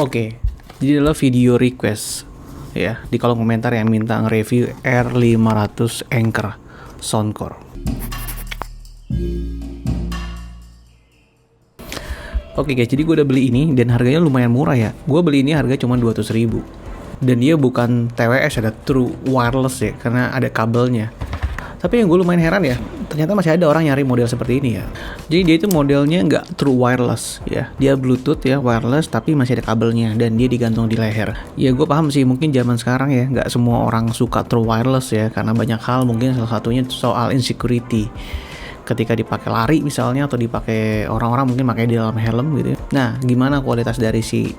Oke, jadi adalah video request ya di kolom komentar yang minta nge-review R500 Anker Soundcore. Oke guys, jadi gue udah beli ini dan harganya lumayan murah ya. Gue beli ini harga cuma 200.000. Dan dia bukan TWS, ada true wireless ya, karena ada kabelnya. Tapi yang gue lumayan heran ya, ternyata masih ada orang nyari model seperti ini ya. Jadi dia itu modelnya nggak true wireless ya, dia bluetooth ya, wireless tapi masih ada kabelnya dan dia digantung di leher. Ya gue paham sih, mungkin zaman sekarang ya nggak semua orang suka true wireless ya, karena banyak hal, mungkin salah satunya soal insecurity. Ketika dipakai lari misalnya, atau dipakai orang-orang mungkin pakai di dalam helm gitu ya. Nah, gimana kualitas dari si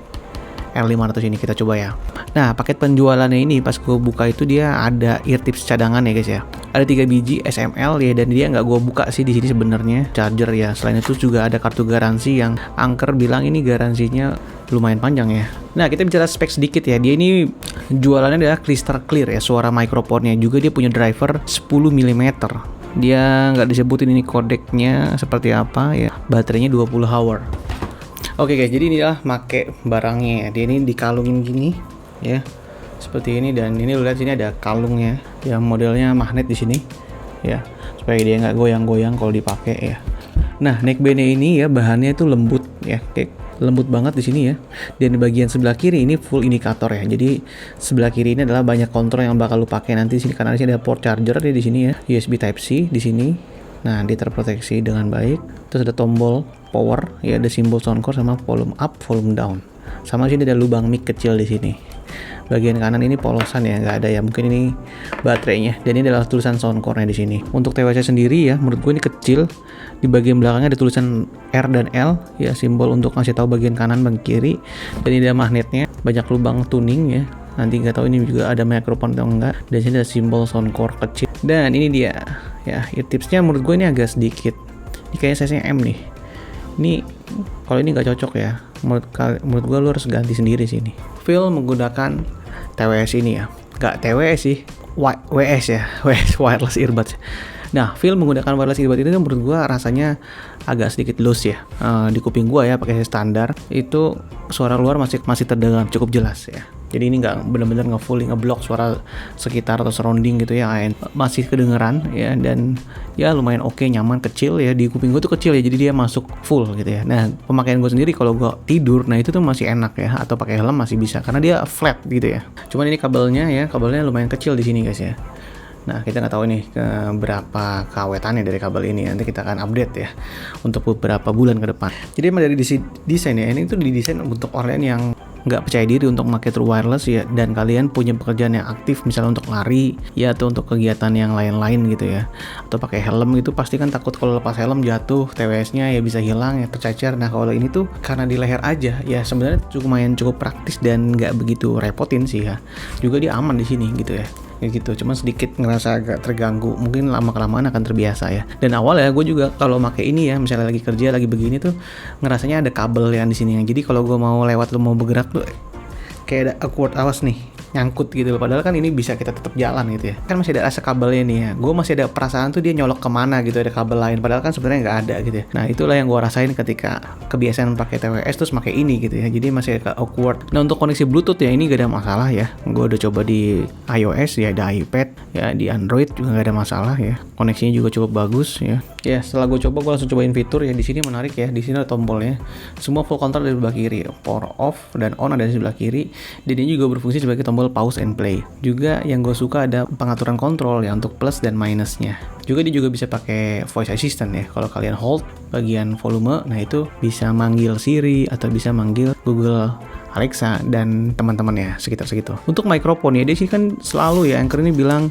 R500 ini, kita coba ya. Nah, paket penjualannya ini pas gue buka itu dia ada ear tips cadangan ya guys ya. Ada 3 biji SML ya, dan dia nggak gue buka sih di sini sebenarnya, charger ya. Selain itu juga ada kartu garansi yang Anker bilang ini garansinya lumayan panjang ya. Nah, kita bicara spek sedikit ya. Dia ini jualannya adalah crystal clear ya, suara mikrofonnya. Juga dia punya driver 10 mm. Dia nggak disebutin ini kodeknya seperti apa ya. Baterainya 20 hour. Oke guys, jadi inilah make barangnya ya. Dia ini dikalungin gini ya, seperti ini, dan ini lu lihat sini ada kalungnya yang modelnya magnet di sini ya, supaya dia nggak goyang-goyang kalau dipakai ya. Nah, neckbandnya ini ya bahannya itu lembut ya, kayak lembut banget di sini ya. Dan di bagian sebelah kiri ini full indikator ya. Jadi sebelah kiri ini adalah banyak kontrol yang bakal lu pakai nanti di sini, karena di sini ada port charger di sini ya, USB Type C di sini. Nah, dia terproteksi dengan baik. Terus ada tombol power ya, ada simbol soundcore sama volume up, volume down. Sama sini ada lubang mic kecil di sini. Bagian kanan ini polosan ya, nggak ada ya, mungkin ini baterainya. Dan ini adalah tulisan soundcore-nya di sini. Untuk TWS sendiri ya, menurut gue ini kecil. Di bagian belakangnya ada tulisan R dan L ya, simbol untuk ngasih tahu bagian kanan, bagian kiri. Dan ini ada magnetnya, banyak lubang tuning ya. Nanti nggak tahu ini juga ada mikrofon atau enggak. Dan sini ada simbol soundcore kecil. Dan ini dia ya, ear tipsnya menurut gue ini agak sedikit. Ini kayaknya size-nya M nih. Ini kalau ini nggak cocok ya. Menurut gue lu harus ganti sendiri sini. Phil menggunakan TWS ini ya, nggak TWS sih, WS ya, WS wireless earbuds. Nah, Phil menggunakan wireless earbuds itu menurut gua rasanya agak sedikit loose ya. Di kuping gua ya pakai standar itu suara luar masih terdengar cukup jelas ya. Jadi ini nggak benar-benar nge-fully ngeblok suara sekitar atau surrounding gitu ya, masih kedengeran ya, dan ya lumayan oke, nyaman, kecil ya. Di kuping gue tuh kecil ya, jadi dia masuk full gitu ya. Nah, pemakaian gue sendiri kalau gue tidur, nah itu tuh masih enak ya, atau pakai helm masih bisa karena dia flat gitu ya. Cuman ini kabelnya lumayan kecil di sini guys ya. Nah, kita nggak tahu nih berapa keawetannya dari kabel ini. Nanti kita akan update ya untuk beberapa bulan ke depan. Jadi emang dari desain ya, ini tuh didesain untuk orang yang nggak percaya diri untuk pakai true wireless ya, dan kalian punya pekerjaan yang aktif misalnya untuk lari ya, atau untuk kegiatan yang lain-lain gitu ya, atau pakai helm gitu, pasti kan takut kalau lepas helm jatuh, TWS-nya ya bisa hilang ya, tercecer. Nah, kalau ini tuh karena di leher aja ya, sebenarnya cukup praktis dan nggak begitu repotin sih ya. Juga dia aman di sini gitu ya, kayak gitu. Cuma sedikit ngerasa agak terganggu, mungkin lama-kelamaan akan terbiasa ya. Dan awal ya gue juga kalau pakai ini ya, misalnya lagi kerja lagi begini tuh ngerasanya ada kabel yang di sini. Jadi kalau gue mau lewat atau mau bergerak tuh kayak ada awkward, awas nih nyangkut gitu. Padahal kan ini bisa kita tetap jalan gitu ya. Kan masih ada rasa kabelnya nih ya. Gue masih ada perasaan tuh dia nyolok kemana gitu, ada kabel lain. Padahal kan sebenarnya nggak ada gitu ya. Nah, itulah yang gue rasain ketika kebiasaan pakai TWS terus pakai ini gitu ya. Jadi masih agak awkward. Nah, untuk koneksi Bluetooth ya ini gak ada masalah ya. Gue udah coba di iOS ya, ada iPad ya, di Android juga gak ada masalah ya. Koneksinya juga cukup bagus ya. Ya, setelah gue coba, gue langsung cobain fitur ya. Di sini menarik ya. Di sini ada tombolnya. Semua full control dari sebelah kiri. Power off dan on ada di sebelah kiri. Dan ini juga berfungsi sebagai tombol pause and play. Juga yang gue suka ada pengaturan kontrol ya untuk plus dan minusnya. Juga dia juga bisa pakai voice assistant ya. Kalau kalian hold bagian volume, nah itu bisa manggil Siri atau bisa manggil Google Alexa dan teman-temannya sekitar segitu. Untuk mikrofon ya, dia sih kan selalu ya, Anker ini bilang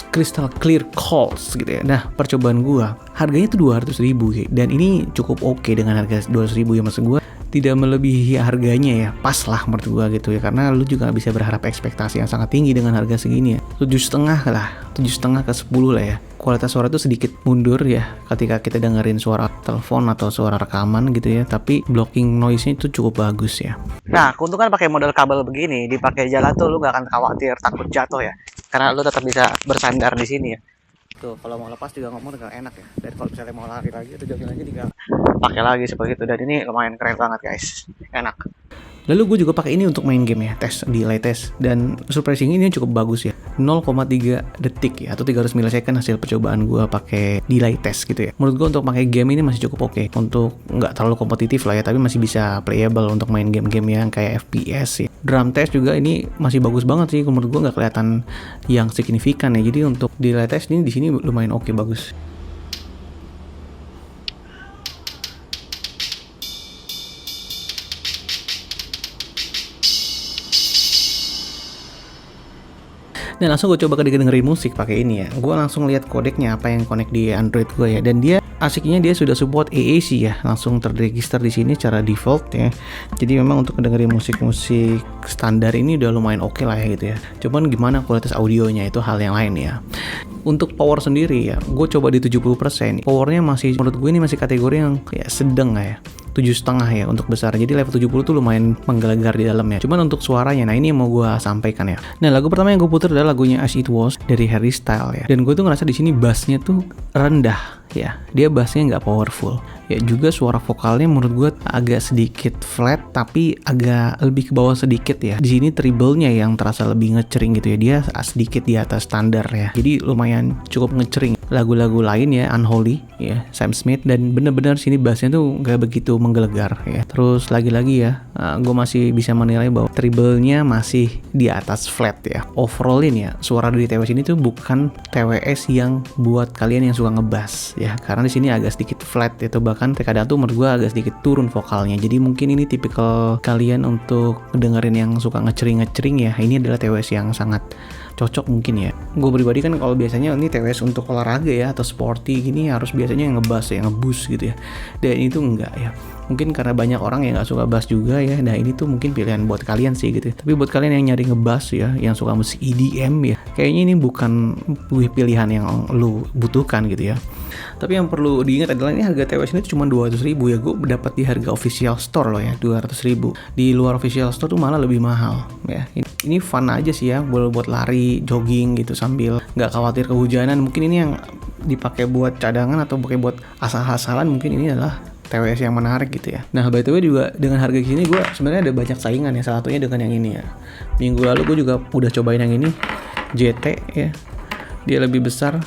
crystal clear calls gitu ya. Nah, percobaan gua harganya tuh 200.000 gitu. Dan ini cukup oke dengan harga 200.000 ya, maksud gua tidak melebihi harganya ya, pas lah menurut gua gitu ya, karena lu juga bisa berharap ekspektasi yang sangat tinggi dengan harga segini ya. 7,5 lah, 7,5 ke 10 lah ya. Kualitas suara tuh sedikit mundur ya ketika kita dengerin suara telepon atau suara rekaman gitu ya, tapi blocking noise-nya itu cukup bagus ya. Nah, keuntungan pakai model kabel begini, dipakai jalan tuh lu gak akan khawatir takut jatuh ya, karena lu tetap bisa bersandar di sini ya. Tuh, kalau mau lepas juga ngomong tinggal enak ya. Dan kalau misalnya mau lari lagi atau jogging lagi tinggal pakai lagi seperti itu. Dan ini lumayan keren banget guys, enak. Lalu gue juga pakai ini untuk main game ya, tes, delay test, dan surprising ini cukup bagus ya, 0,3 detik ya, atau 300 millisecond hasil percobaan gue pakai delay test gitu ya. Menurut gue untuk pakai game ini masih cukup oke, untuk nggak terlalu kompetitif lah ya, tapi masih bisa playable untuk main game-game yang kayak FPS ya. Drum test juga ini masih bagus banget sih, menurut gue nggak kelihatan yang signifikan ya. Jadi untuk delay test ini di sini lumayan oke, bagus. Dan langsung gue coba dengerin musik pakai ini ya. Gue langsung lihat kodeknya apa yang connect di Android gue ya. Dan dia asiknya dia sudah support AAC ya, langsung terregister di sini secara default ya. Jadi memang untuk dengerin musik-musik standar ini udah lumayan oke lah ya gitu ya. Cuman gimana kualitas audionya itu hal yang lain ya. Untuk power sendiri ya, gue coba di 70%. Powernya masih, menurut gue ini masih kategori yang ya sedang lah ya, 7,5 ya untuk besar. Jadi level 70 tuh lumayan menggelegar di dalamnya. Cuman untuk suaranya, nah ini yang mau gue sampaikan ya. Nah, lagu pertama yang gue putar adalah lagunya As It Was dari Harry Styles ya. Dan gue tuh ngerasa di sini bassnya tuh rendah ya. Dia bassnya nggak powerful. Ya juga suara vokalnya menurut gue agak sedikit flat, tapi agak lebih ke bawah sedikit ya. Di sini treble-nya yang terasa lebih ngecering gitu ya. Dia sedikit di atas standar ya. Jadi lumayan cukup ngecering. Lagu-lagu lain ya, Unholy ya, Sam Smith, dan bener-bener sini bassnya tuh nggak begitu menggelegar ya. Terus lagi-lagi ya, gue masih bisa menilai bahwa treble-nya masih di atas flat ya. Overall ini ya, suara dari TWS ini tuh bukan TWS yang buat kalian yang suka ngebass ya, karena di sini agak sedikit flat itu, bahkan terkadang tuh menurut gue agak sedikit turun vokalnya. Jadi mungkin ini tipikal kalian untuk dengerin yang suka ngecering ya. Ini adalah TWS yang sangat cocok mungkin ya. Gue pribadi kan kalau biasanya ini TWS untuk olahraga ya atau sporty gini harus biasanya ngebass ya, ngeboost gitu ya. Dan itu enggak ya. Mungkin karena banyak orang yang nggak suka bass juga ya. Nah ini tuh mungkin pilihan buat kalian sih gitu. Tapi buat kalian yang nyari ngebass ya, yang suka musik EDM ya, kayaknya ini bukan pilihan yang lu butuhkan gitu ya. Tapi yang perlu diingat adalah ini harga TWS ini cuma 200.000 ya. Gue dapat di harga official store loh ya, 200.000. Di luar official store tuh malah lebih mahal ya. Ini fun aja sih ya, buat lari, jogging gitu sambil nggak khawatir kehujanan. Mungkin ini yang dipakai buat cadangan atau pakai buat asal-asalan, mungkin ini adalah TWS yang menarik gitu ya. Nah, by the way juga dengan harga gini gue sebenarnya ada banyak saingan ya. Salah satunya dengan yang ini ya. Minggu lalu gue juga udah cobain yang ini, JT ya. Dia lebih besar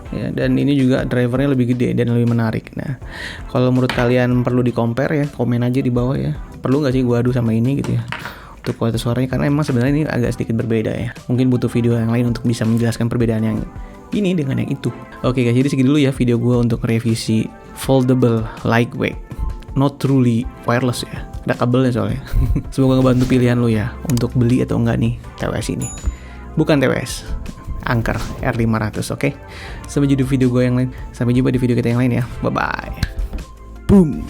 ya, dan ini juga drivernya lebih gede dan lebih menarik. Nah, kalau menurut kalian perlu di compare ya, komen aja di bawah ya. Perlu nggak sih gue adu sama ini gitu ya, untuk kualitas suaranya, karena emang sebenarnya ini agak sedikit berbeda ya. Mungkin butuh video yang lain untuk bisa menjelaskan perbedaan yang ini dengan yang itu. Oke guys, jadi segitu dulu ya video gue untuk revisi foldable lightweight not truly wireless ya. Ada kabelnya soalnya. Semoga ngebantu pilihan lo ya untuk beli atau enggak nih TWS ini. Bukan TWS, Anker R500. Oke. Sampai jumpa di video gue yang lain. Sampai jumpa di video kita yang lain ya. Bye bye. Boom.